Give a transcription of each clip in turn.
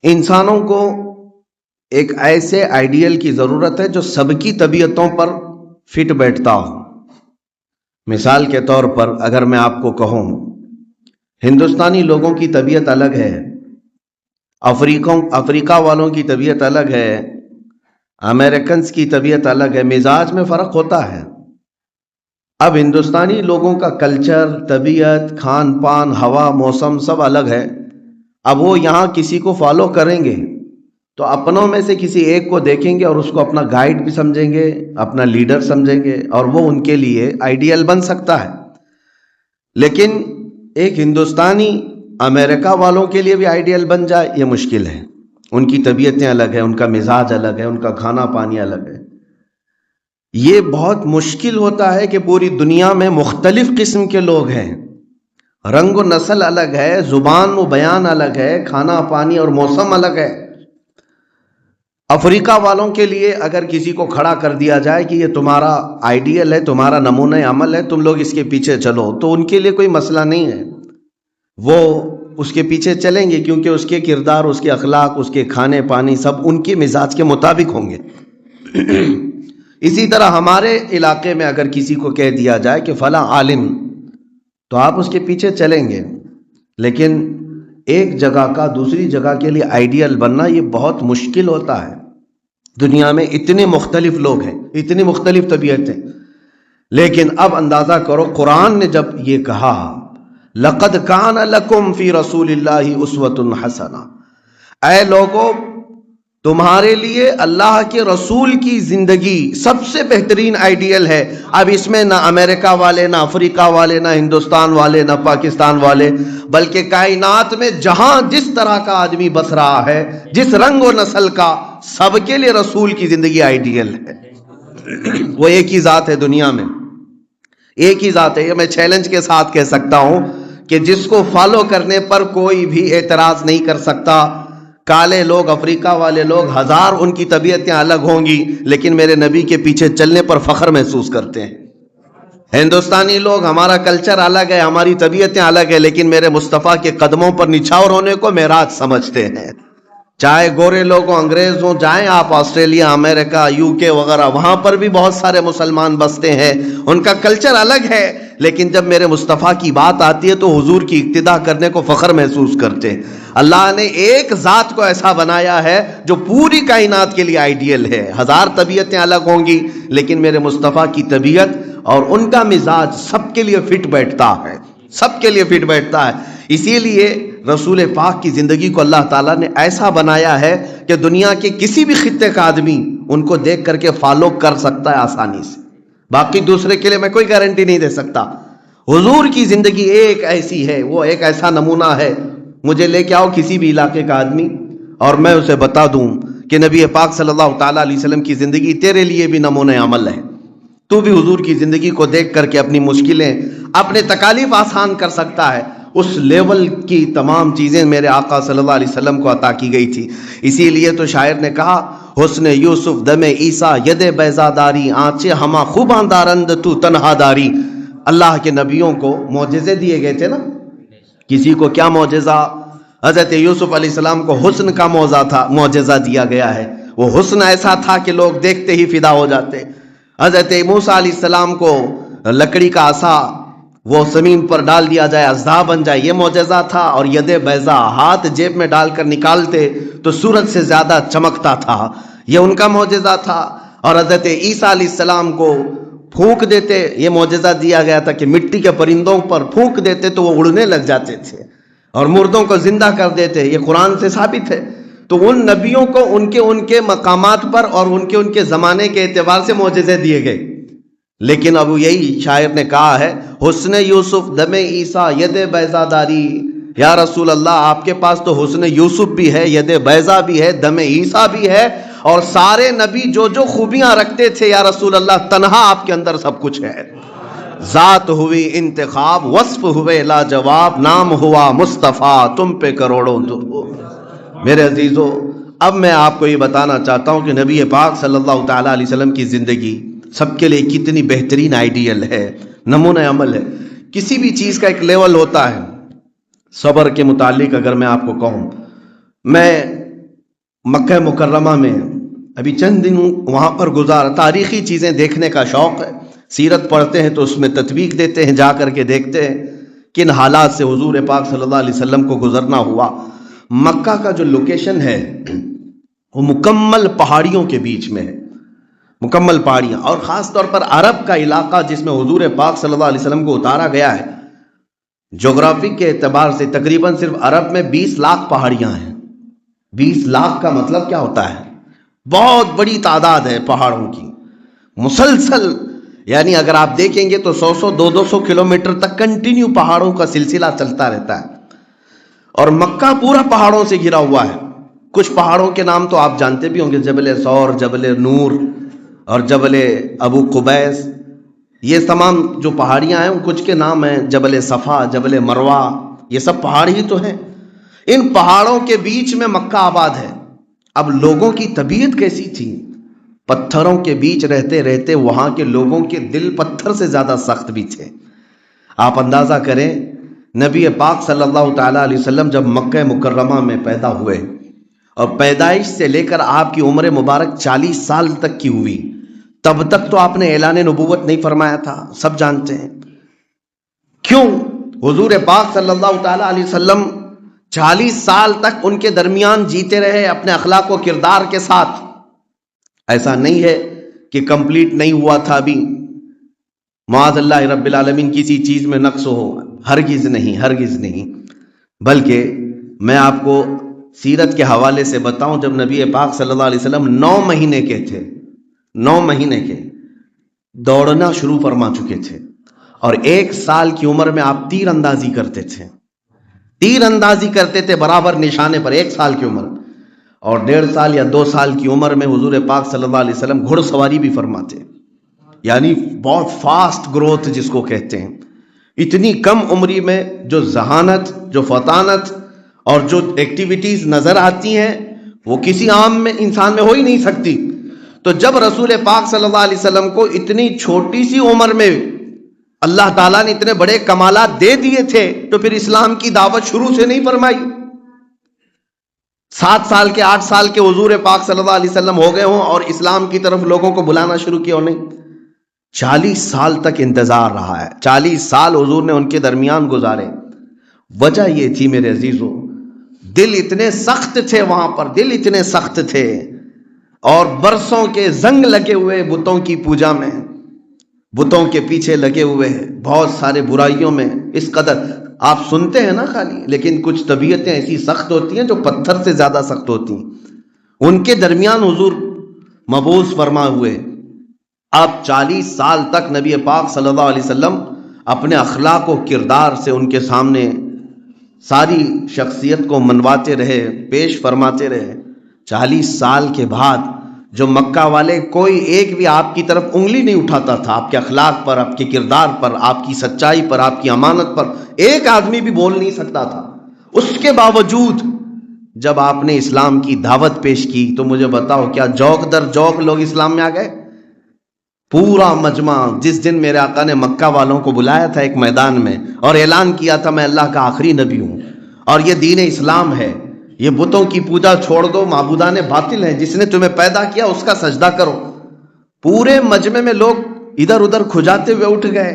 انسانوں کو ایک ایسے آئیڈیل کی ضرورت ہے جو سب کی طبیعتوں پر فٹ بیٹھتا ہو۔ مثال کے طور پر اگر میں آپ کو کہوں، ہندوستانی لوگوں کی طبیعت الگ ہے، افریقہ والوں کی طبیعت الگ ہے، امریکنز کی طبیعت الگ ہے، مزاج میں فرق ہوتا ہے۔ اب ہندوستانی لوگوں کا کلچر، طبیعت، کھان پان، ہوا، موسم سب الگ ہے۔ اب وہ یہاں کسی کو فالو کریں گے تو اپنوں میں سے کسی ایک کو دیکھیں گے اور اس کو اپنا گائیڈ بھی سمجھیں گے، اپنا لیڈر سمجھیں گے، اور وہ ان کے لیے آئیڈیل بن سکتا ہے۔ لیکن ایک ہندوستانی امریکہ والوں کے لیے بھی آئیڈیل بن جائے، یہ مشکل ہے۔ ان کی طبیعتیں الگ ہیں، ان کا مزاج الگ ہے، ان کا کھانا پانی الگ ہے۔ یہ بہت مشکل ہوتا ہے کہ پوری دنیا میں مختلف قسم کے لوگ ہیں، رنگ و نسل الگ ہے، زبان و بیان الگ ہے، کھانا پانی اور موسم الگ ہے۔ افریقہ والوں کے لیے اگر کسی کو کھڑا کر دیا جائے کہ یہ تمہارا آئیڈیل ہے، تمہارا نمونہ عمل ہے، تم لوگ اس کے پیچھے چلو، تو ان کے لیے کوئی مسئلہ نہیں ہے، وہ اس کے پیچھے چلیں گے، کیونکہ اس کے کردار، اس کے اخلاق، اس کے کھانے پانی سب ان کے مزاج کے مطابق ہوں گے۔ اسی طرح ہمارے علاقے میں اگر کسی کو کہہ دیا جائے کہ فلاں عالم، تو آپ اس کے پیچھے چلیں گے، لیکن ایک جگہ کا دوسری جگہ کے لیے آئیڈیل بننا یہ بہت مشکل ہوتا ہے۔ دنیا میں اتنے مختلف لوگ ہیں، اتنی مختلف طبیعتیں، لیکن اب اندازہ کرو قرآن نے جب یہ کہا لَقَدْ كَانَ لَكُمْ فِي رَسُولِ اللَّهِ أُسْوَةٌ حَسَنَةٌ، اے لوگو تمہارے لیے اللہ کے رسول کی زندگی سب سے بہترین آئیڈیل ہے۔ اب اس میں نہ امریکہ والے، نہ افریقہ والے، نہ ہندوستان والے، نہ پاکستان والے، بلکہ کائنات میں جہاں جس طرح کا آدمی بس رہا ہے، جس رنگ و نسل کا، سب کے لیے رسول کی زندگی آئیڈیل ہے۔ وہ ایک ہی ذات ہے دنیا میں، ایک ہی ذات ہے۔ یہ میں چیلنج کے ساتھ کہہ سکتا ہوں کہ جس کو فالو کرنے پر کوئی بھی اعتراض نہیں کر سکتا۔ کالے لوگ، افریقہ والے لوگ، ہزار ان کی طبیعتیں الگ ہوں گی، لیکن میرے نبی کے پیچھے چلنے پر فخر محسوس کرتے ہیں۔ ہندوستانی لوگ، ہمارا کلچر الگ ہے، ہماری طبیعتیں الگ ہے، لیکن میرے مصطفیٰ کے قدموں پر نچھاور ہونے کو معراج سمجھتے ہیں۔ چاہے گورے لوگ ہوں، انگریز ہوں، جائیں آپ آسٹریلیا، امریکہ، UK وغیرہ، وہاں پر بھی بہت سارے مسلمان بستے ہیں، ان کا کلچر الگ ہے، لیکن جب میرے مصطفیٰ کی بات آتی ہے تو حضور کی اقتداء کرنے کو فخر محسوس کرتے ہیں۔ اللہ نے ایک ذات کو ایسا بنایا ہے جو پوری کائنات کے لیے آئیڈیل ہے۔ ہزار طبیعتیں الگ ہوں گی، لیکن میرے مصطفیٰ کی طبیعت اور ان کا مزاج سب کے لیے فٹ بیٹھتا ہے، سب کے لیے فٹ بیٹھتا ہے۔ اسی لیے رسول پاک کی زندگی کو اللہ تعالیٰ نے ایسا بنایا ہے کہ دنیا کے کسی بھی خطے کا آدمی ان کو دیکھ کر کے فالو کر سکتا ہے آسانی سے۔ باقی دوسرے کے لیے میں کوئی گارنٹی نہیں دے سکتا۔ حضور کی زندگی ایک ایسی ہے، وہ ایک ایسا نمونہ ہے۔ مجھے لے کے آؤ کسی بھی علاقے کا آدمی اور میں اسے بتا دوں کہ نبی پاک صلی اللہ تعالیٰ علیہ وسلم کی زندگی تیرے لیے بھی نمونہ عمل ہے، تو بھی حضور کی زندگی کو دیکھ کر کے اپنی مشکلیں، اپنے تکالیف آسان کر سکتا ہے۔ اس لیول کی تمام چیزیں میرے آقا صلی اللہ علیہ وسلم کو عطا کی گئی تھی۔ اسی لیے تو شاعر نے کہا حسن یوسف دم عیسیٰ ید بیضا داری، آنچے ہما خوباں دارند تو تنہا داری۔ اللہ کے نبیوں کو معجزے دیے گئے تھے نا۔ کسی کو کیا معجزہ؟ حضرت یوسف علیہ السلام کو حسن کا معجزہ دیا گیا ہے۔ وہ حسن ایسا تھا کہ لوگ دیکھتے ہی فدا ہو جاتے۔ حضرت موسیٰ علیہ السلام کو لکڑی کا عصا وہ زمین پر ڈال دیا جائے، اژدہا بن جائے، یہ معجزہ تھا۔ اور ید بیضا، ہاتھ جیب میں ڈال کر نکالتے تو سورج سے زیادہ چمکتا تھا، یہ ان کا معجزہ تھا۔ اور حضرت عیسیٰ علیہ السلام کو پھونک دیتے، یہ معجزہ دیا گیا تھا کہ مٹی کے پرندوں پر پھونک دیتے تو وہ اڑنے لگ جاتے تھے، اور مردوں کو زندہ کر دیتے، یہ قرآن سے ثابت ہے۔ تو ان نبیوں کو ان کے مقامات پر اور ان کے زمانے کے اعتبار سے معجزے دیے گئے، لیکن اب یہی شاعر نے کہا ہے حسن یوسف دم عیسیٰ ید بیضا داری۔ یا رسول اللہ، آپ کے پاس تو حسن یوسف بھی ہے، ید بیضا بھی ہے، دم عیسیٰ بھی ہے، اور سارے نبی جو جو خوبیاں رکھتے تھے یا رسول اللہ، تنہا آپ کے اندر سب کچھ ہے۔ ذات ہوئی انتخاب، وصف ہوئے لاجواب، نام ہوا مصطفیٰ، تم پہ کروڑوں درود۔ میرے عزیزو، اب میں آپ کو یہ بتانا چاہتا ہوں کہ نبی پاک صلی اللہ تعالیٰ علیہ وسلم کی زندگی سب کے لیے کتنی بہترین آئیڈیل ہے، نمونہ عمل ہے۔ کسی بھی چیز کا ایک لیول ہوتا ہے۔ صبر کے متعلق اگر میں آپ کو کہوں، میں مکہ مکرمہ میں ابھی چند دن وہاں پر گزارا، تاریخی چیزیں دیکھنے کا شوق ہے، سیرت پڑھتے ہیں تو اس میں تطبیق دیتے ہیں، جا کر کے دیکھتے ہیں کن حالات سے حضور پاک صلی اللہ علیہ وسلم کو گزرنا ہوا۔ مکہ کا جو لوکیشن ہے وہ مکمل پہاڑیوں کے بیچ میں ہے، مکمل پہاڑیاں، اور خاص طور پر عرب کا علاقہ جس میں حضور پاک صلی اللہ علیہ وسلم کو اتارا گیا ہے، جغرافی کے اعتبار سے تقریباً صرف عرب میں 20 لاکھ پہاڑیاں ہیں۔ 20 لاکھ کا مطلب کیا ہوتا ہے؟ بہت بڑی تعداد ہے پہاڑوں کی، مسلسل، یعنی اگر آپ دیکھیں گے تو 100 200 کلومیٹر تک کنٹینیو پہاڑوں کا سلسلہ چلتا رہتا ہے، اور مکہ پورا پہاڑوں سے گھرا ہوا ہے۔ کچھ پہاڑوں کے نام تو آپ جانتے بھی ہوں گے، جبل ثور، جبل نور اور جبل ابو قبیس، یہ تمام جو پہاڑیاں ہیں کچھ کے نام ہیں، جبل صفا، جبل مروہ، یہ سب پہاڑ ہی تو ہیں۔ ان پہاڑوں کے بیچ میں مکہ آباد ہے۔ اب لوگوں کی طبیعت کیسی تھی؟ پتھروں کے بیچ رہتے رہتے وہاں کے لوگوں کے دل پتھر سے زیادہ سخت بھی تھے۔ آپ اندازہ کریں، نبی پاک صلی اللہ تعالیٰ علیہ وسلم جب مکہ مکرمہ میں پیدا ہوئے اور پیدائش سے لے کر آپ کی عمر مبارک 40 سال تک کی ہوئی، تب تک تو آپ نے اعلان نبوت نہیں فرمایا تھا، سب جانتے ہیں۔ کیوں؟ حضور پاک صلی اللہ تعالیٰ علیہ وسلم 40 سال تک ان کے درمیان جیتے رہے اپنے اخلاق و کردار کے ساتھ۔ ایسا نہیں ہے کہ کمپلیٹ نہیں ہوا تھا ابھی، معاذ اللہ رب العالمین کسی چیز میں نقص ہو، ہرگز نہیں، ہرگز نہیں۔ بلکہ میں آپ کو سیرت کے حوالے سے بتاؤں، جب نبی پاک صلی اللہ علیہ وسلم 9 مہینے کے تھے، 9 مہینے کے، دوڑنا شروع فرما چکے تھے، اور 1 سال کی عمر میں آپ تیر اندازی کرتے تھے، تیر اندازی کرتے تھے برابر نشانے پر، 1 سال کی عمر، اور 1.5 سال یا 2 سال کی عمر میں حضور پاک صلی اللہ علیہ وسلم گھڑ سواری بھی فرماتے، یعنی بہت فاسٹ گروتھ جس کو کہتے ہیں۔ اتنی کم عمری میں جو ذہانت، جو فطانت اور جو ایکٹیویٹیز نظر آتی ہیں وہ کسی عام میں انسان میں ہو ہی نہیں سکتی۔ تو جب رسول پاک صلی اللہ علیہ وسلم کو اتنی چھوٹی سی عمر میں اللہ تعالیٰ نے اتنے بڑے کمالات دے دیے تھے، تو پھر اسلام کی دعوت شروع سے نہیں فرمائی؟ 7 سال کے 8 سال کے حضور پاک صلی اللہ علیہ وسلم ہو گئے ہوں اور اسلام کی طرف لوگوں کو بلانا شروع کیا نہیں؟ 40 سال تک انتظار رہا ہے، 40 سال حضور نے ان کے درمیان گزارے۔ وجہ یہ تھی میرے عزیزوں، دل اتنے سخت تھے وہاں پر، دل اتنے سخت تھے، اور برسوں کے زنگ لگے ہوئے بتوں کی پوجا میں، بتوں کے پیچھے لگے ہوئے، بہت سارے برائیوں میں، اس قدر آپ سنتے ہیں نا خالی، لیکن کچھ طبیعتیں ایسی سخت ہوتی ہیں جو پتھر سے زیادہ سخت ہوتی ہیں۔ ان کے درمیان حضور مبعوث فرما ہوئے۔ اب 40 سال تک نبی پاک صلی اللہ علیہ وسلم اپنے اخلاق و کردار سے ان کے سامنے ساری شخصیت کو منواتے رہے، پیش فرماتے رہے۔ 40 سال کے بعد جو مکہ والے کوئی ایک بھی آپ کی طرف انگلی نہیں اٹھاتا تھا، آپ کے اخلاق پر، آپ کے کردار پر، آپ کی سچائی پر، آپ کی امانت پر ایک آدمی بھی بول نہیں سکتا تھا۔ اس کے باوجود جب آپ نے اسلام کی دعوت پیش کی تو مجھے بتاؤ، کیا جوک در جوک لوگ اسلام میں آ گئے؟ پورا مجمع، جس دن میرے آقا نے مکہ والوں کو بلایا تھا ایک میدان میں اور اعلان کیا تھا میں اللہ کا آخری نبی ہوں اور یہ دین اسلام ہے، یہ بتوں کی پوجا چھوڑ دو، معبودان باطل ہیں، جس نے تمہیں پیدا کیا اس کا سجدہ کرو۔ پورے مجمع میں لوگ ادھر ادھر کھجاتے ہوئے اٹھ گئے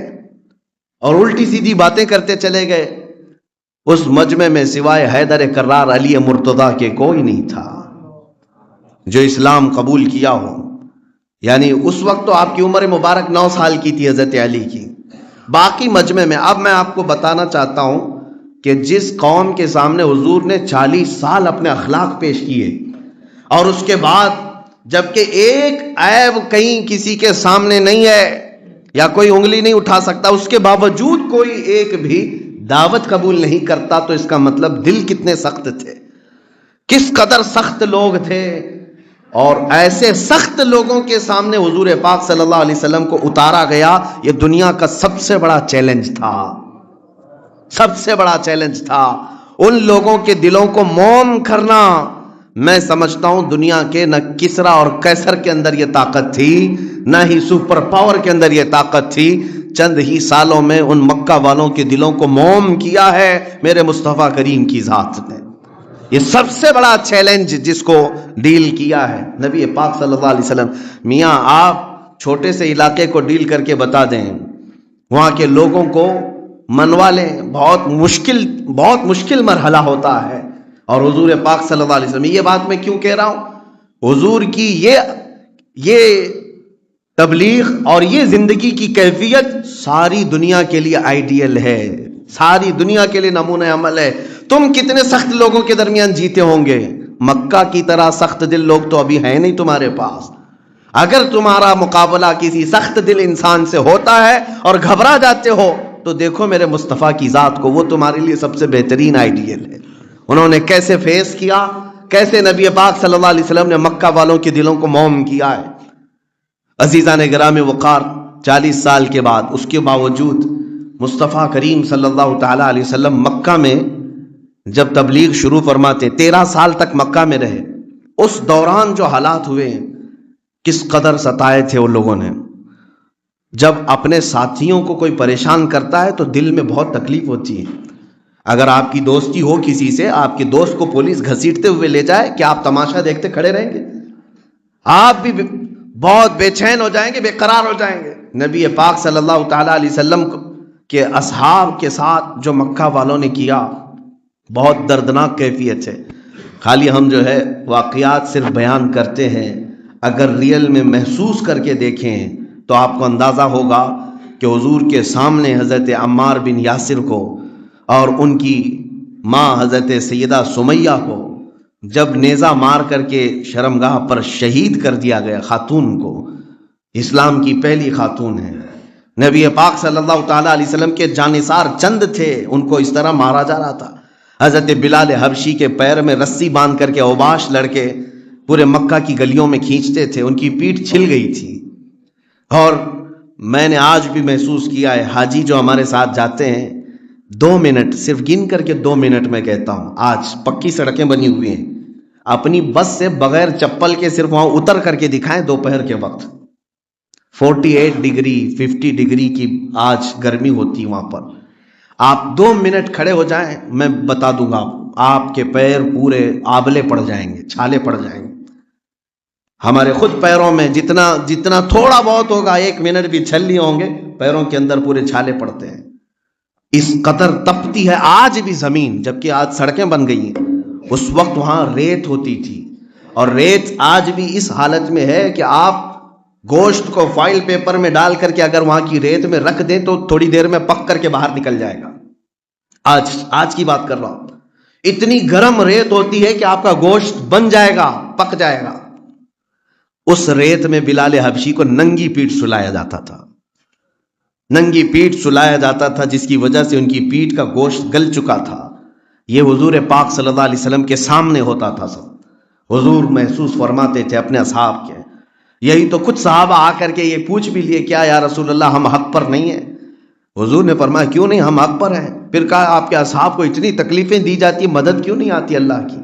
اور الٹی سیدھی باتیں کرتے چلے گئے۔ اس مجمع میں سوائے حیدر کرار علی مرتضیٰ کے کوئی نہیں تھا جو اسلام قبول کیا ہو۔ یعنی اس وقت تو آپ کی عمر مبارک 9 سال کی تھی حضرت علی کی۔ باقی مجمع میں اب میں آپ کو بتانا چاہتا ہوں کہ جس قوم کے سامنے حضور نے 40 سال اپنے اخلاق پیش کیے، اور اس کے بعد جبکہ ایک عیب کہیں کسی کے سامنے نہیں ہے یا کوئی انگلی نہیں اٹھا سکتا، اس کے باوجود کوئی ایک بھی دعوت قبول نہیں کرتا، تو اس کا مطلب دل کتنے سخت تھے، کس قدر سخت لوگ تھے۔ اور ایسے سخت لوگوں کے سامنے حضور پاک صلی اللہ علیہ وسلم کو اتارا گیا، یہ دنیا کا سب سے بڑا چیلنج تھا، سب سے بڑا چیلنج تھا۔ ان لوگوں کے دلوں کو موم کرنا، میں سمجھتا ہوں دنیا کے نہ کسرا اور قیصر کے اندر یہ طاقت تھی، نہ ہی سپر پاور کے اندر یہ طاقت تھی۔ چند ہی سالوں میں ان مکہ والوں کے دلوں کو موم کیا ہے میرے مصطفیٰ کریم کی ذات نے۔ یہ سب سے بڑا چیلنج جس کو ڈیل کیا ہے نبی پاک صلی اللہ علیہ وسلم. میاں آپ چھوٹے سے علاقے کو ڈیل کر کے بتا دیں, وہاں کے لوگوں کو منوا لیں, بہت مشکل مرحلہ ہوتا ہے. اور حضور پاک صلی اللہ علیہ وسلم, یہ بات میں کیوں کہہ رہا ہوں, حضور کی یہ تبلیغ اور یہ زندگی کی کیفیت ساری دنیا کے لیے آئیڈیل ہے, ساری دنیا کے لیے نمونہ عمل ہے. تم کتنے سخت لوگوں کے درمیان جیتے ہوں گے, مکہ کی طرح سخت دل لوگ تو ابھی ہیں نہیں تمہارے پاس. اگر تمہارا مقابلہ کسی سخت دل انسان سے ہوتا ہے اور گھبرا جاتے ہو تو دیکھو میرے مصطفیٰ کی ذات کو, وہ تمہارے لیے سب سے بہترین آئیڈیل ہے. انہوں نے کیسے فیس کیا, کیسے نبی پاک صلی اللہ علیہ وسلم نے مکہ والوں کے دلوں کو موم کیا ہے. عزیزان گرامی وقار, 40 سال کے بعد اس کے باوجود مصطفیٰ کریم صلی اللہ تعالی علیہ وسلم مکہ میں جب تبلیغ شروع فرماتے, 13 سال تک مکہ میں رہے. اس دوران جو حالات ہوئے کس قدر ستائے تھے ان لوگوں نے. جب اپنے ساتھیوں کو کوئی پریشان کرتا ہے تو دل میں بہت تکلیف ہوتی ہے. اگر آپ کی دوستی ہو کسی سے, آپ کے دوست کو پولیس گھسیٹتے ہوئے لے جائے, کیا آپ تماشا دیکھتے کھڑے رہیں گے؟ آپ بھی بہت بے چین ہو جائیں گے, بے قرار ہو جائیں گے. نبی پاک صلی اللہ تعالی علیہ وسلم کے اصحاب کے ساتھ جو مکہ والوں نے کیا, بہت دردناک کیفیت ہے. خالی ہم جو ہے واقعات صرف بیان کرتے ہیں, اگر ریئل میں محسوس کر کے دیکھیں تو آپ کو اندازہ ہوگا کہ حضور کے سامنے حضرت عمار بن یاسر کو اور ان کی ماں حضرت سیدہ سمیہ کو جب نیزہ مار کر کے شرمگاہ پر شہید کر دیا گیا, خاتون کو, اسلام کی پہلی خاتون ہے, نبی پاک صلی اللہ تعالی علیہ وسلم کے جانثار چند تھے, ان کو اس طرح مارا جا رہا تھا. حضرت بلال حبشی کے پیر میں رسی باندھ کر کے اوباش لڑکے پورے مکہ کی گلیوں میں کھینچتے تھے, ان کی پیٹھ چھل گئی تھی. اور میں نے آج بھی محسوس کیا ہے, حاجی جو ہمارے ساتھ جاتے ہیں 2 منٹ, صرف گن کر کے 2 منٹ میں کہتا ہوں, آج پکی سڑکیں بنی ہوئی ہیں, اپنی بس سے بغیر چپل کے صرف وہاں اتر کر کے دکھائیں دوپہر کے وقت, 48 ڈگری 50 ڈگری کی آج گرمی ہوتی وہاں پر. آپ 2 منٹ کھڑے ہو جائیں, میں بتا دوں گا آپ کے پیر پورے آبلے پڑ جائیں گے, چھالے پڑ جائیں گے. ہمارے خود پیروں میں جتنا تھوڑا بہت ہوگا, 1 منٹ بھی چھل لیے ہوں گے, پیروں کے اندر پورے چھالے پڑتے ہیں. اس قدر تپتی ہے آج بھی زمین, جبکہ آج سڑکیں بن گئی ہیں. اس وقت وہاں ریت ہوتی تھی, اور ریت آج بھی اس حالت میں ہے کہ آپ گوشت کو فائل پیپر میں ڈال کر کے اگر وہاں کی ریت میں رکھ دیں تو تھوڑی دیر میں پک کر کے باہر نکل جائے گا. آج کی بات کر رہا ہوں, اتنی گرم ریت ہوتی ہے کہ آپ کا گوشت بن جائے گا, پک جائے گا. اس ریت میں بلال حبشی کو ننگی پیٹھ سلایا جاتا تھا, ننگی پیٹھ سلایا جاتا تھا, جس کی وجہ سے ان کی پیٹھ کا گوشت گل چکا تھا. یہ حضور پاک صلی اللہ علیہ وسلم کے سامنے ہوتا تھا سب. حضور محسوس فرماتے تھے اپنے اصحاب کے. یہی تو کچھ صحابہ آ کر کے یہ پوچھ بھی لیے, کیا یا رسول اللہ ہم حق پر نہیں ہیں؟ حضور نے فرمایا کیوں نہیں, ہم حق پر ہیں. پھر کہا آپ کے اصحاب کو اتنی تکلیفیں دی جاتی, مدد کیوں نہیں آتی اللہ کی؟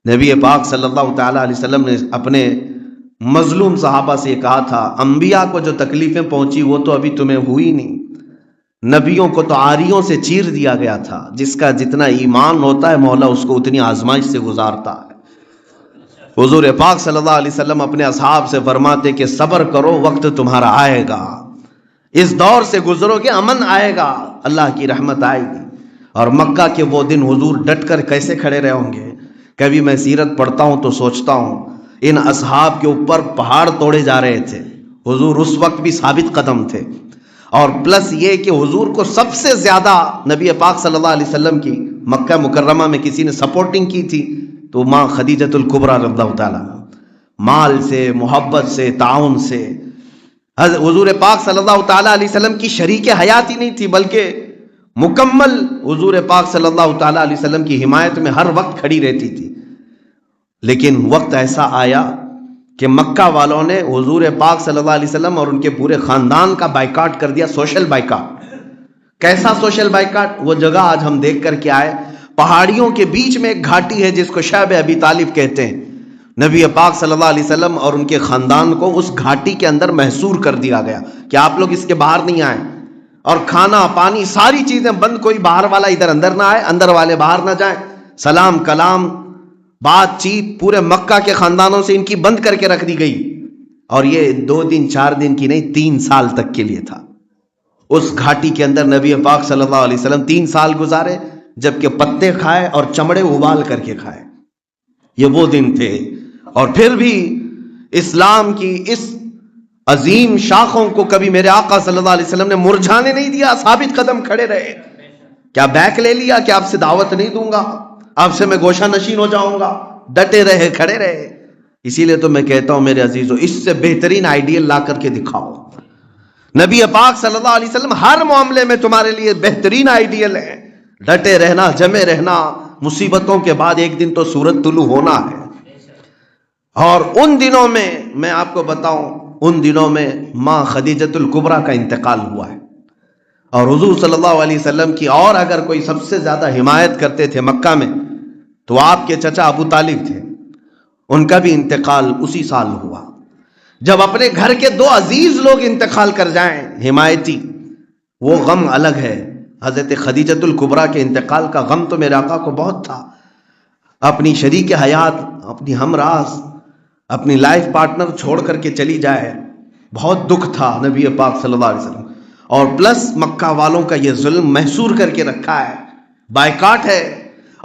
نبی پاک صلی اللہ تعالی علیہ وسلم نے اپنے مظلوم صحابہ سے یہ کہا تھا, انبیاء کو جو تکلیفیں پہنچی وہ تو ابھی تمہیں ہوئی نہیں, نبیوں کو تو آریوں سے چیر دیا گیا تھا. جس کا جتنا ایمان ہوتا ہے مولا اس کو اتنی آزمائش سے گزارتا ہے. حضور پاک صلی اللہ علیہ وسلم اپنے اصحاب سے فرماتے کہ صبر کرو, وقت تمہارا آئے گا, اس دور سے گزرو گے, امن آئے گا, اللہ کی رحمت آئے گی. اور مکہ کے وہ دن حضور ڈٹ کر کیسے کھڑے رہے ہوں گے. کبھی میں سیرت پڑھتا ہوں تو سوچتا ہوں ان اصحاب کے اوپر پہاڑ توڑے جا رہے تھے, حضور اس وقت بھی ثابت قدم تھے. اور پلس یہ کہ حضور کو سب سے زیادہ نبی پاک صلی اللہ علیہ وسلم کی مکہ مکرمہ میں کسی نے سپورٹنگ کی تھی تو ماں خدیجۃ الکبریٰ رضی اللہ تعالیٰ, مال سے, محبت سے, تعاون سے. حضور پاک صلی اللہ تعالیٰ علیہ وسلم کی شریک حیات ہی نہیں تھی, بلکہ مکمل حضور پاک صلی اللہ تعالیٰ علیہ وسلم کی حمایت میں ہر وقت کھڑی رہتی تھی. لیکن وقت ایسا آیا کہ مکہ والوں نے حضور پاک صلی اللہ علیہ وسلم اور ان کے پورے خاندان کا بائیکاٹ کر دیا, سوشل بائیکاٹ. کیسا سوشل بائیکاٹ؟ وہ جگہ آج ہم دیکھ کر کے آئے, پہاڑیوں کے بیچ میں ایک گھاٹی ہے جس کو شعب ابی طالب کہتے ہیں. نبی پاک صلی اللہ علیہ وسلم اور ان کے خاندان کو اس گھاٹی کے اندر محصور کر دیا گیا کہ آپ لوگ اس کے باہر نہیں آئیں, اور کھانا پانی ساری چیزیں بند, کوئی باہر والا ادھر اندر نہ آئے, اندر والے باہر نہ جائیں, سلام کلام بات چیت پورے مکہ کے خاندانوں سے ان کی بند کر کے رکھ دی گئی، اور یہ 2 دن 4 دن کی نہیں، 3 سال تک کے لیے تھا۔ اس گھاٹی کے اندر نبی پاک صلی اللہ علیہ وسلم 3 سال گزارے، جبکہ پتے کھائے اور چمڑے ابال کر کے کھائے۔ یہ وہ دن تھے، اور پھر بھی اسلام کی اس عظیم شاخوں کو کبھی میرے آقا صلی اللہ علیہ وسلم نے مرجھانے نہیں دیا، ثابت قدم کھڑے رہے۔ کیا بیک لے لیا کہ آپ سے دعوت نہیں دوں گا، آپ سے میں گوشہ نشین ہو جاؤں گا؟ ڈٹے رہے، کھڑے رہے۔ اسی لیے تو میں کہتا ہوں میرے عزیزو، اس سے بہترین آئیڈیل لا کر کے دکھاؤ۔ نبی پاک صلی اللہ علیہ وسلم ہر معاملے میں تمہارے لیے بہترین آئیڈیل ہے۔ ڈٹے رہنا، جمے رہنا، مصیبتوں کے بعد ایک دن تو سورج طلوع ہونا ہے۔ اور ان دنوں میں آپ کو بتاؤں، ان دنوں میں ماں خدیجۃ الکبریٰ کا انتقال ہوا ہے، اور حضور صلی اللہ علیہ وسلم کی اور اگر کوئی سب سے زیادہ حمایت کرتے تھے مکہ میں تو آپ کے چچا ابو طالب تھے، ان کا بھی انتقال اسی سال ہوا۔ جب اپنے گھر کے 2 عزیز لوگ انتقال کر جائیں حمایتی، وہ غم الگ ہے۔ حضرت خدیجۃ الکبریٰ کے انتقال کا غم تو میرے آقا کو بہت تھا۔ اپنی شریک حیات، اپنی ہمراز، اپنی لائف پارٹنر چھوڑ کر کے چلی جائے، بہت دکھ تھا نبی پاک صلی اللہ علیہ وسلم۔ اور پلس مکہ والوں کا یہ ظلم محصور کر کے رکھا ہے، بائیکاٹ ہے،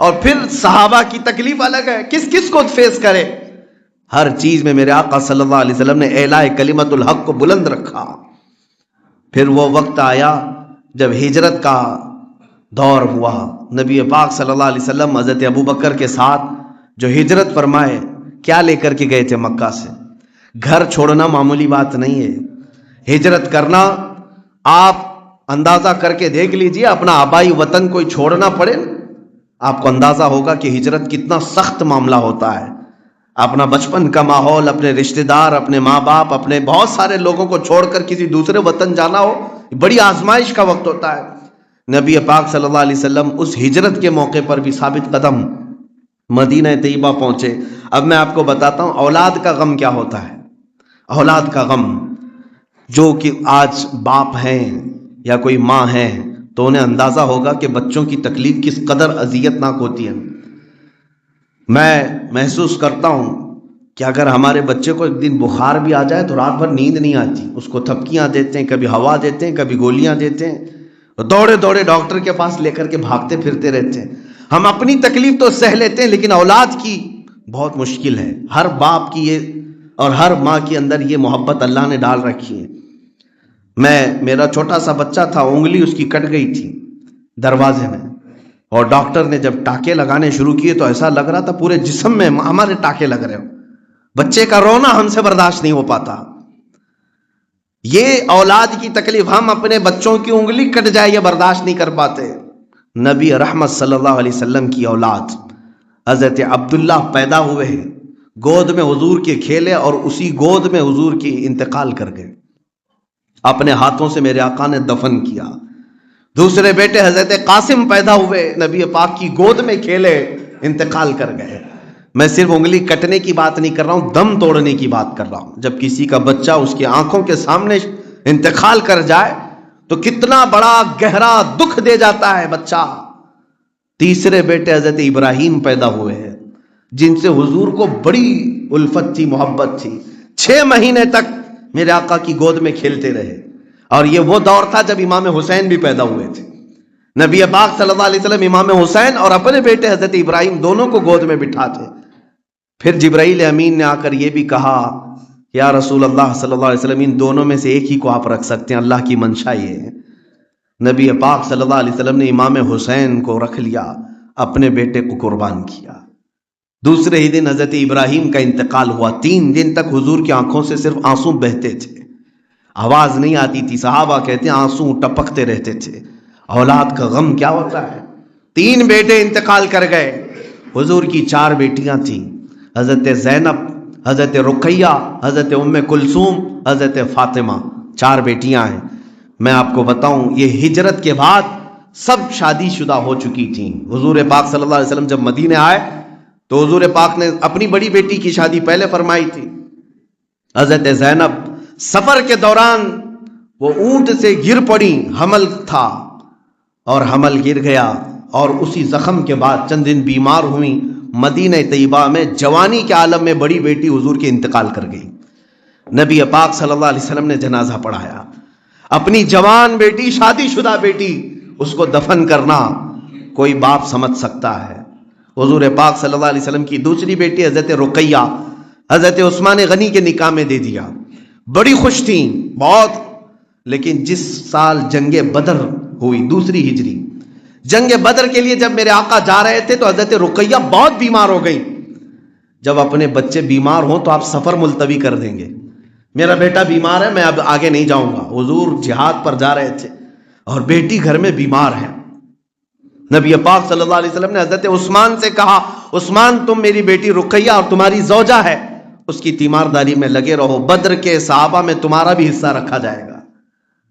اور پھر صحابہ کی تکلیف الگ ہے، کس کس کو فیس کرے۔ ہر چیز میں میرے آقا صلی اللہ علیہ وسلم نے اعلاء کلمت الحق کو بلند رکھا۔ پھر وہ وقت آیا جب ہجرت کا دور ہوا، نبی پاک صلی اللہ علیہ وسلم حضرت ابوبکر کے ساتھ جو ہجرت فرمائے، کیا لے کر کے گئے تھے مکہ سے؟ گھر چھوڑنا معمولی بات نہیں ہے، ہجرت کرنا آپ اندازہ کر کے دیکھ لیجئے، اپنا آبائی وطن کوئی چھوڑنا پڑے، آپ کو اندازہ ہوگا کہ ہجرت کتنا سخت معاملہ ہوتا ہے۔ اپنا بچپن کا ماحول، اپنے رشتہ دار، اپنے ماں باپ، اپنے بہت سارے لوگوں کو چھوڑ کر کسی دوسرے وطن جانا ہو، بڑی آزمائش کا وقت ہوتا ہے۔ نبی پاک صلی اللہ علیہ وسلم اس ہجرت کے موقع پر بھی ثابت قدم مدینہ طیبہ پہنچے۔ اب میں آپ کو بتاتا ہوں اولاد کا غم کیا ہوتا ہے۔ اولاد کا غم، جو کہ آج باپ ہیں یا کوئی ماں ہے تو انہیں اندازہ ہوگا کہ بچوں کی تکلیف کس قدر اذیت ناک ہوتی ہے۔ میں محسوس کرتا ہوں کہ اگر ہمارے بچے کو ایک دن بخار بھی آ جائے تو رات بھر نیند نہیں آتی، اس کو تھپکیاں دیتے ہیں، کبھی ہوا دیتے ہیں، کبھی گولیاں دیتے ہیں، دوڑے دوڑے ڈاکٹر کے پاس لے کر کے بھاگتے پھرتے رہتے ہیں۔ ہم اپنی تکلیف تو سہ لیتے ہیں، لیکن اولاد کی بہت مشکل ہے۔ ہر باپ کی یہ اور ہر ماں کے اندر یہ محبت اللہ نے ڈال رکھی ہے۔ میرا چھوٹا سا بچہ تھا، انگلی اس کی کٹ گئی تھی دروازے میں، اور ڈاکٹر نے جب ٹاکے لگانے شروع کیے تو ایسا لگ رہا تھا پورے جسم میں ہمارے ٹاکے لگ رہے ہو۔ بچے کا رونا ہم سے برداشت نہیں ہو پاتا۔ یہ اولاد کی تکلیف، ہم اپنے بچوں کی انگلی کٹ جائے یہ برداشت نہیں کر پاتے۔ نبی رحمت صلی اللہ علیہ وسلم کی اولاد حضرت عبداللہ پیدا ہوئے ہیں، گود میں حضور کے کھیلے، اور اسی گود میں حضور کی انتقال کر گئے، اپنے ہاتھوں سے میرے آقا نے دفن کیا۔ دوسرے بیٹے حضرت قاسم پیدا ہوئے، نبی پاک کی گود میں کھیلے، انتقال کر گئے۔ میں صرف انگلی کٹنے کی بات نہیں کر رہا ہوں، دم توڑنے کی بات کر رہا ہوں۔ جب کسی کا بچہ اس کی آنکھوں کے سامنے انتقال کر جائے تو کتنا بڑا گہرا دکھ دے جاتا ہے بچہ۔ تیسرے بیٹے حضرت ابراہیم پیدا ہوئے ہیں، جن سے حضور کو بڑی الفت تھی، محبت تھی۔ 6 مہینے تک میرے آقا کی گود میں کھیلتے رہے، اور یہ وہ دور تھا جب امام حسین بھی پیدا ہوئے تھے۔ نبی پاک صلی اللہ علیہ وسلم امام حسین اور اپنے بیٹے حضرت ابراہیم دونوں کو گود میں بٹھاتے۔ پھر جبرائیل امین نے آ کر یہ بھی کہا، یا رسول اللہ صلی اللہ علیہ وسلم، ان دونوں میں سے ایک ہی کو آپ رکھ سکتے ہیں، اللہ کی منشا یہ ہے۔ نبی پاک صلی اللہ علیہ وسلم نے امام حسین کو رکھ لیا، اپنے بیٹے کو قربان کیا۔ دوسرے ہی دن حضرت ابراہیم کا انتقال ہوا۔ 3 دن تک حضور کی آنکھوں سے صرف آنسو بہتے تھے، آواز نہیں آتی تھی۔ صحابہ کہتے ہیں آنسو ٹپکتے رہتے تھے۔ اولاد کا غم کیا ہوتا ہے۔ 3 بیٹے انتقال کر گئے۔ حضور کی 4 بیٹیاں تھیں، حضرت زینب، حضرت رقیہ، حضرت ام کلثوم، حضرت فاطمہ، 4 بیٹیاں ہیں۔ میں آپ کو بتاؤں، یہ ہجرت کے بعد سب شادی شدہ ہو چکی تھیں۔ حضور پاک صلی اللہ علیہ وسلم جب مدینے آئے تو حضور پاک نے اپنی بڑی بیٹی کی شادی پہلے فرمائی تھی۔ حضرت زینب سفر کے دوران وہ اونٹ سے گر پڑی، حمل تھا اور حمل گر گیا، اور اسی زخم کے بعد چند دن بیمار ہوئیں، مدینہ طیبہ میں جوانی کے عالم میں بڑی بیٹی حضور کے انتقال کر گئی. نبی پاک صلی اللہ علیہ وسلم نے جنازہ پڑھایا. اپنی جوان بیٹی، شادی شدہ بیٹی، اس کو دفن کرنا کوئی باپ سمجھ سکتا ہے؟ حضور پاک صلی اللہ علیہ وسلم کی دوسری بیٹی حضرت رقیہ حضرت عثمان غنی کے نکاح میں دے دیا. بڑی خوش تھیں بہت. لیکن جس سال جنگ بدر ہوئی، دوسری ہجری، جنگ بدر کے لیے جب میرے آقا جا رہے تھے تو حضرت رقیہ بہت بیمار ہو گئی. جب اپنے بچے بیمار ہوں تو آپ سفر ملتوی کر دیں گے. میرا بیٹا بیمار ہے، میں اب آگے نہیں جاؤں گا. حضور جہاد پر جا رہے تھے اور بیٹی گھر میں بیمار ہے. نبی پاک صلی اللہ علیہ وسلم نے حضرت عثمان سے کہا، عثمان تم میری بیٹی رقیہ اور تمہاری زوجہ ہے، اس کی تیمارداری میں لگے رہو، بدر کے صحابہ میں تمہارا بھی حصہ رکھا جائے گا.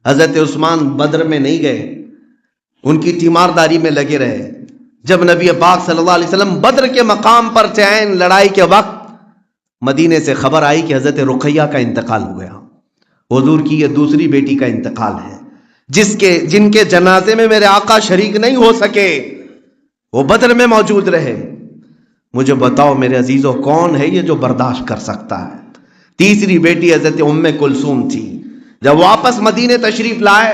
حضرت عثمان بدر میں نہیں گئے، ان کی تیمارداری میں لگے رہے. جب نبی پاک صلی اللہ علیہ وسلم بدر کے مقام پر چین لڑائی کے وقت مدینے سے خبر آئی کہ حضرت رقیہ کا انتقال ہو گیا. حضور کی یہ دوسری بیٹی کا انتقال ہے، جن کے جنازے میں میرے آقا شریک نہیں ہو سکے، وہ بدر میں موجود رہے. مجھے بتاؤ میرے عزیزوں، کون ہے یہ جو برداشت کر سکتا ہے؟ تیسری بیٹی حضرت ام کلثوم تھی. جب واپس مدینے تشریف لائے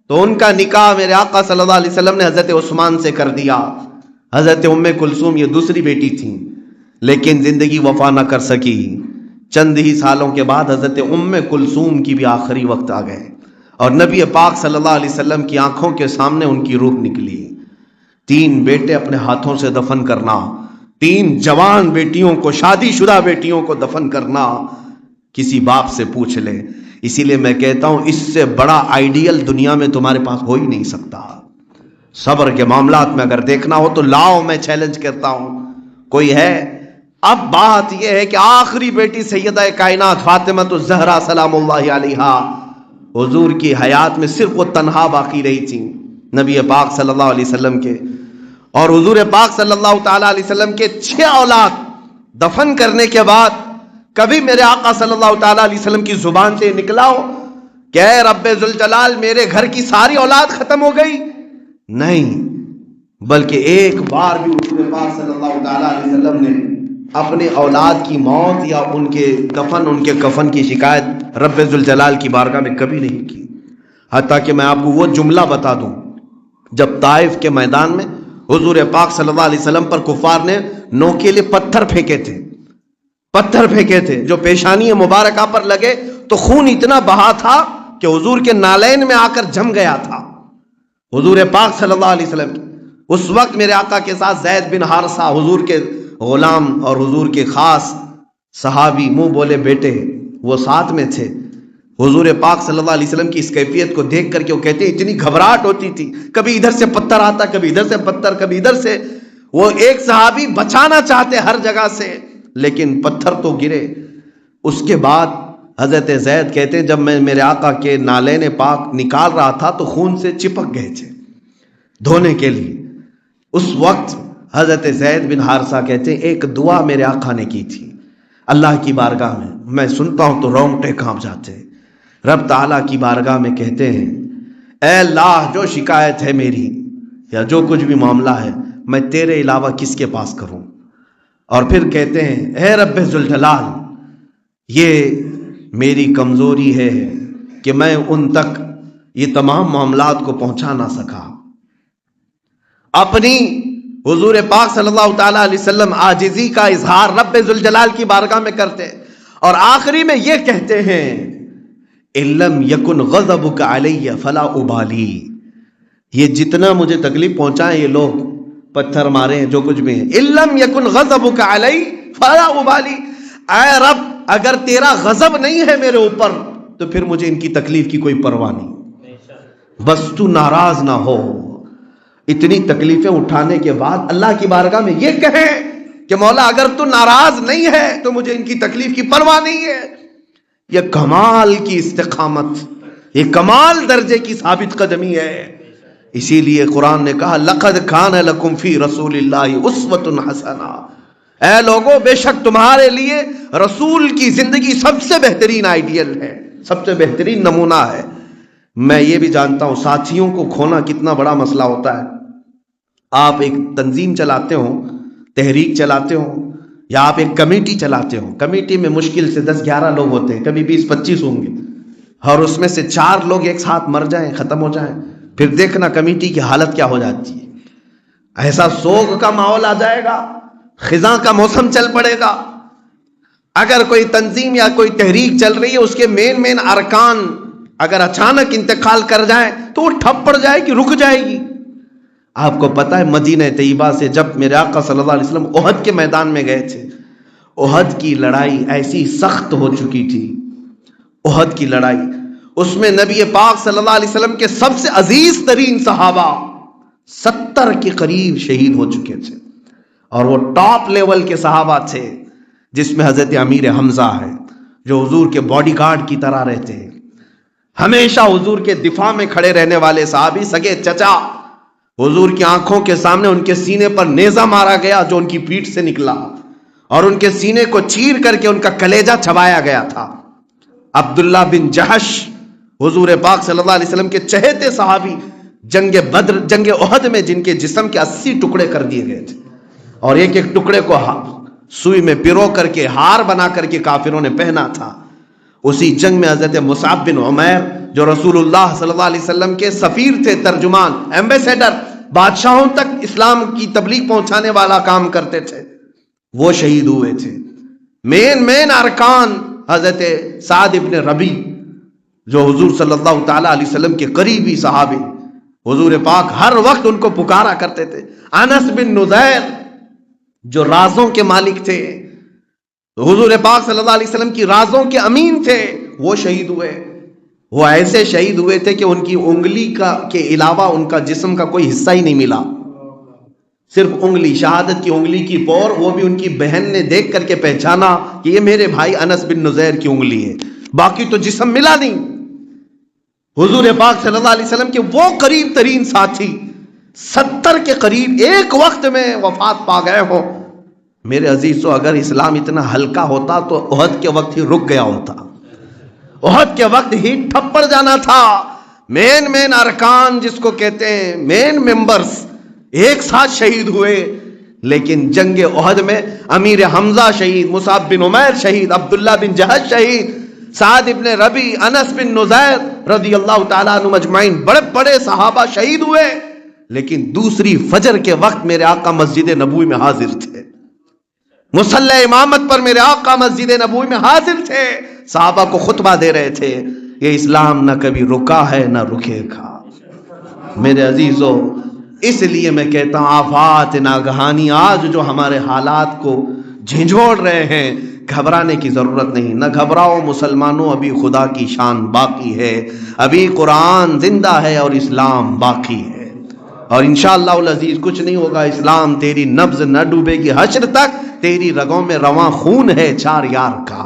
تو ان کا نکاح میرے آقا صلی اللہ علیہ وسلم نے حضرت عثمان سے کر دیا. حضرت ام کلثوم یہ دوسری بیٹی تھیں، لیکن زندگی وفا نہ کر سکی. چند ہی سالوں کے بعد حضرت ام کلثوم کی بھی آخری وقت آ گئے اور نبی پاک صلی اللہ علیہ وسلم کی آنکھوں کے سامنے ان کی روح نکلی. 3 بیٹے اپنے ہاتھوں سے دفن کرنا، 3 جوان بیٹیوں کو، شادی شدہ بیٹیوں کو دفن کرنا، کسی باپ سے پوچھ لیں. اسی لیے میں کہتا ہوں اس سے بڑا آئیڈیل دنیا میں تمہارے پاس ہو ہی نہیں سکتا. صبر کے معاملات میں اگر دیکھنا ہو تو لاؤ، میں چیلنج کرتا ہوں، کوئی ہے؟ اب بات یہ ہے کہ آخری بیٹی سیدہ کائنات فاطمہ الزہرا سلام اللہ علیہا حضور کی حیات میں صرف وہ تنہا باقی رہی تھی نبی پاک صلی اللہ علیہ وسلم کے. اور حضور پاک صلی اللہ تعالی علیہ وسلم کے 6 اولاد دفن کرنے کے بعد کبھی میرے آقا صلی اللہ تعالی علیہ وسلم کی زبان سے نکلا ہو کہ اے رب ذوالجلال میرے گھر کی ساری اولاد ختم ہو گئی؟ نہیں، بلکہ ایک بار بھی حضور پاک صلی اللہ تعالی علیہ وسلم نے اپنے اولاد کی موت یا ان کے دفن، ان کے کفن کی شکایت رب ذوالجلال کی بارگاہ میں کبھی نہیں کی. حتیٰ کہ میں آپ کو وہ جملہ بتا دوں، جب طائف کے میدان میں حضور پاک صلی اللہ علیہ وسلم پر کفار نے نوکیلے پتھر پھینکے تھے جو پیشانی مبارکہ پر لگے تو خون اتنا بہا تھا کہ حضور کے نالین میں آ کر جم گیا تھا. حضور پاک صلی اللہ علیہ وسلم اس وقت میرے آقا کے ساتھ زید بن حارثہ حضور کے غلام اور حضور کے خاص صحابی، منہ بولے بیٹے، وہ ساتھ میں تھے. حضور پاک صلی اللہ علیہ وسلم کی اس کیفیت کو دیکھ کر کے وہ کہتے ہیں اتنی گھبراہٹ ہوتی تھی، کبھی ادھر سے پتھر آتا، کبھی ادھر سے پتھر، کبھی ادھر سے. وہ ایک صحابی بچانا چاہتے ہر جگہ سے، لیکن پتھر تو گرے. اس کے بعد حضرت زید کہتے ہیں جب میں میرے آقا کے نالین پاک نکال رہا تھا تو خون سے چپک گئے تھے دھونے کے لیے. اس وقت حضرت زید بن حارثہ کہتے ہیں ایک دعا میرے آقا نے کی تھی اللہ کی بارگاہ میں سنتا ہوں تو رونگٹے کانپ جاتے. رب تعالیٰ کی بارگاہ میں کہتے ہیں اے اللہ جو شکایت ہے میری یا جو کچھ بھی معاملہ ہے میں تیرے علاوہ کس کے پاس کروں؟ اور پھر کہتے ہیں اے رب ذوالجلال یہ میری کمزوری ہے کہ میں ان تک یہ تمام معاملات کو پہنچا نہ سکا. اپنی حضور پاک صلی اللہ تعالی علیہ وسلم عاجزی کا اظہار رب ذوالجلال کی بارگاہ میں کرتے اور آخری میں یہ کہتے ہیں اِلَّمْ يَكُنْ غَضَبُكَ عَلَيَّ فَلَا أُبَالِي. یہ جتنا مجھے تکلیف پہنچائیں یہ لوگ پتھر مارے ہیں جو کچھ بھی ہیں، اِلَّمْ يَكُنْ غَضَبُكَ عَلَيَّ فَلَا أُبَالِي. اے رب اگر تیرا غضب نہیں ہے میرے اوپر تو پھر مجھے ان کی تکلیف کی کوئی پرواہ نہیں، بس تو ناراض نہ ہو. اتنی تکلیفیں اٹھانے کے بعد اللہ کی بارگاہ میں یہ کہیں کہ مولا اگر تو ناراض نہیں ہے تو مجھے ان کی تکلیف کی پرواہ نہیں ہے. یہ کمال کی استقامت، یہ کمال درجے کی ثابت قدمی ہے. اسی لیے قرآن نے کہا لَقَدْ كَانَ لَكُمْ فِي رَسُولِ اللَّهِ أُسْوَةٌ حَسَنَةٌ. اے لوگوں بے شک تمہارے لیے رسول کی زندگی سب سے بہترین آئیڈیل ہے، سب سے بہترین نمونہ ہے. میں یہ بھی جانتا ہوں ساتھیوں کو کھونا کتنا بڑا مسئلہ ہوتا ہے. آپ ایک تنظیم چلاتے ہو تحریک چلاتے ہو یا آپ ایک کمیٹی چلاتے ہو، کمیٹی میں مشکل سے 10-11 لوگ ہوتے ہیں، کبھی 20-25 ہوں گے، اور اس میں سے 4 لوگ ایک ساتھ مر جائیں، ختم ہو جائیں، پھر دیکھنا کمیٹی کی حالت کیا ہو جاتی ہے۔ ایسا سوگ کا ماحول آ جائے گا، خزاں کا موسم چل پڑے گا۔ اگر کوئی تنظیم یا کوئی تحریک چل رہی ہے، اس کے مین ارکان اگر اچانک انتقال کر جائیں تو وہ ٹھپ پڑ جائے گی، رک جائے گی۔ آپ کو پتا ہے مدینہ طیبہ سے جب میرے آقا صلی اللہ علیہ وسلم احد کے میدان میں گئے تھے، احد کی لڑائی ایسی سخت ہو چکی تھی، احد کی لڑائی، اس میں نبی پاک صلی اللہ علیہ وسلم کے سب سے عزیز ترین صحابہ 70 کے قریب شہید ہو چکے تھے، اور وہ ٹاپ لیول کے صحابہ تھے، جس میں حضرت امیر حمزہ ہے جو حضور کے باڈی گارڈ کی طرح رہتے ہیں، ہمیشہ حضور کے دفاع میں کھڑے رہنے والے صحابی، سگے چچا، حضور کی آنکھوں کے سامنے ان کے سینے پر نیزہ مارا گیا جو ان کی پیٹھ سے نکلا، اور ان کے سینے کو چیر کر کے ان کا کلیجہ چبایا گیا تھا۔ عبداللہ بن جہش، حضور پاک صلی اللہ علیہ وسلم کے چہیتے صحابی، جنگ بدر، جنگ احد میں جن کے جسم کے 80 ٹکڑے کر دیے گئے تھے، اور ایک ایک ٹکڑے کو سوئی میں پرو کر کے ہار بنا کر کے کافروں نے پہنا تھا۔ اسی جنگ میں حضرت مصعب بن عمیر جو رسول اللہ صلی اللہ علیہ وسلم کے سفیر تھے، ترجمان، ایمبیسیڈر، بادشاہوں تک اسلام کی تبلیغ پہنچانے والا کام کرتے تھے، وہ شہید ہوئے تھے۔ مین ارکان حضرت سعد ابن ربی جو حضور صلی اللہ تعالی علیہ وسلم کے قریبی صحابی، حضور پاک ہر وقت ان کو پکارا کرتے تھے۔ انس بن نذیر جو رازوں کے مالک تھے، حضور پاک صلی اللہ علیہ وسلم کی رازوں کے امین تھے، وہ شہید ہوئے۔ وہ ایسے شہید ہوئے تھے کہ ان کی انگلی کے علاوہ ان کا جسم کا کوئی حصہ ہی نہیں ملا، صرف انگلی، شہادت کی انگلی کی پور، وہ بھی ان کی بہن نے دیکھ کر کے پہچانا کہ یہ میرے بھائی انس بن نذیر کی انگلی ہے، باقی تو جسم ملا نہیں۔ حضور پاک صلی اللہ علیہ وسلم کے وہ قریب ترین ساتھی 70 کے قریب ایک وقت میں وفات پا گئے ہو۔ میرے عزیزو، اگر اسلام اتنا ہلکا ہوتا تو احد کے وقت ہی رک گیا ہوتا، احد کے وقت ہی ٹھپ پڑ جانا تھا۔ مین ارکان جس کو کہتے ہیں مین ممبرز ایک ساتھ شہید ہوئے، لیکن جنگ احد میں امیر حمزہ شہید، مصعب بن عمیر شہید، عبداللہ بن جہش شہید، سعد ابن ربی، انس بن نذیر رضی اللہ تعالیٰ عنہ مجمعین، بڑے بڑے صحابہ شہید ہوئے، لیکن دوسری فجر کے وقت میرے آقا مسجد نبوی میں حاضر تھے، مصلی امامت پر میرے آقا مسجد نبوی میں حاضر تھے، صحابہ کو خطبہ دے رہے تھے۔ یہ اسلام نہ کبھی رکا ہے نہ رکے گا۔ میرے عزیزو، اس لیے میں کہتا ہوں آفات ناگہانی آج جو ہمارے حالات کو جھنجھوڑ رہے ہیں، گھبرانے کی ضرورت نہیں، نہ گھبراؤ مسلمانوں، ابھی خدا کی شان باقی ہے، ابھی قرآن زندہ ہے اور اسلام باقی ہے، اور انشاءاللہ العزیز کچھ نہیں ہوگا۔ اسلام تیری نبض نہ ڈوبے گی، حشر تک تیری رگوں میں رواں خون ہے 4 یار کا،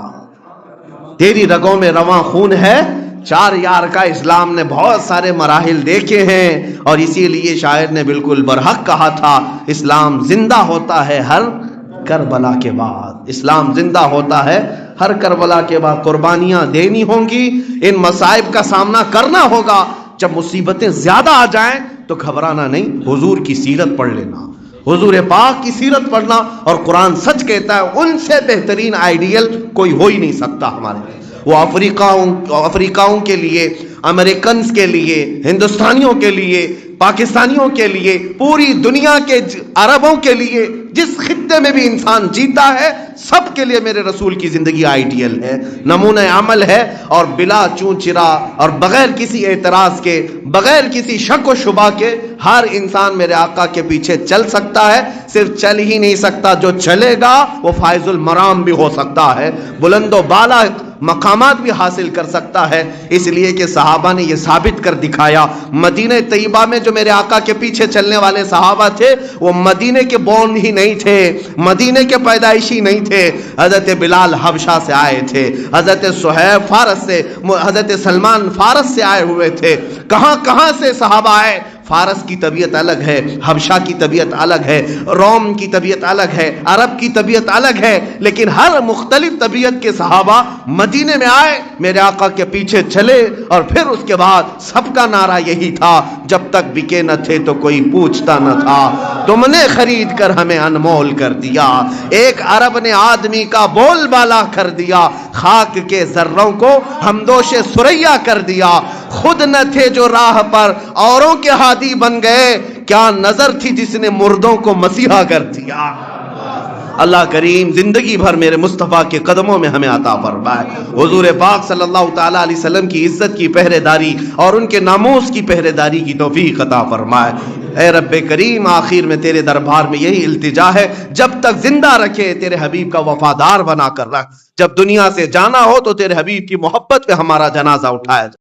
تیری رگوں میں رواں خون ہے 4 یار کا۔ اسلام نے بہت سارے مراحل دیکھے ہیں، اور اسی لیے شاعر نے بالکل برحق کہا تھا، اسلام زندہ ہوتا ہے ہر کربلا کے بعد، اسلام زندہ ہوتا ہے ہر کربلا کے بعد۔ قربانیاں دینی ہوں گی، ان مصائب کا سامنا کرنا ہوگا۔ جب مصیبتیں زیادہ آ جائیں تو گھبرانا نہیں، حضور کی سیرت پڑھ لینا، حضور پاک کی سیرت پڑھنا، اور قرآن سچ کہتا ہے ان سے بہترین آئیڈیل کوئی ہو ہی نہیں سکتا ہمارے لیے۔ وہ افریقاؤں کے لیے، امریکنز کے لیے، ہندوستانیوں کے لیے، پاکستانیوں کے لیے، پوری دنیا کے عربوں کے لیے، جس خطے میں بھی انسان جیتا ہے، سب کے لیے میرے رسول کی زندگی آئیڈیل ہے، نمونہ عمل ہے، اور بلا چون چرا اور بغیر کسی اعتراض کے، بغیر کسی شک و شبہ کے ہر انسان میرے آقا کے پیچھے چل سکتا ہے۔ صرف چل ہی نہیں سکتا، جو چلے گا وہ فائز المرام بھی ہو سکتا ہے، بلند و بالا مقامات بھی حاصل کر سکتا ہے، اس لیے کہ صحابہ نے یہ ثابت کر دکھایا۔ مدینہ طیبہ میں جو میرے آقا کے پیچھے چلنے والے صحابہ تھے، وہ مدینے کے بورن ہی نہیں تھے، مدینے کے پیدائشی نہیں تھے۔ حضرت بلال حبشہ سے آئے تھے، حضرت صہیب فارس سے، حضرت سلمان فارس سے آئے ہوئے تھے، کہاں کہاں سے صحابہ آئے۔ فارس کی طبیعت الگ ہے، حبشہ کی طبیعت الگ ہے، روم کی طبیعت الگ ہے، عرب کی طبیعت الگ ہے، لیکن ہر مختلف طبیعت کے صحابہ مدینے میں آئے، میرے آقا کے پیچھے چلے، اور پھر اس کے بعد سب کا نعرہ یہی تھا، جب تک بکے نہ تھے تو کوئی پوچھتا نہ تھا، تم نے خرید کر ہمیں انمول کر دیا۔ ایک عرب نے آدمی کا بول بالا کر دیا، خاک کے ذروں کو ہمدوش ثریا کر دیا، خود نہ تھے جو راہ پر اوروں کے ہادی بن گئے، کیا نظر تھی جس نے مردوں کو مسیحا کر دیا۔ اللہ کریم زندگی بھر میرے مصطفیٰ کے قدموں میں ہمیں عطا فرمائے، حضور پاک صلی اللہ تعالیٰ علیہ وسلم کی عزت کی پہرے داری اور ان کے ناموس کی پہرے داری کی توفیق عطا فرمائے۔ اے رب کریم، آخر میں تیرے دربار میں یہی التجا ہے، جب تک زندہ رکھے تیرے حبیب کا وفادار بنا کر رکھ، جب دنیا سے جانا ہو تو تیرے حبیب کی محبت پہ ہمارا جنازہ اٹھایا جائے۔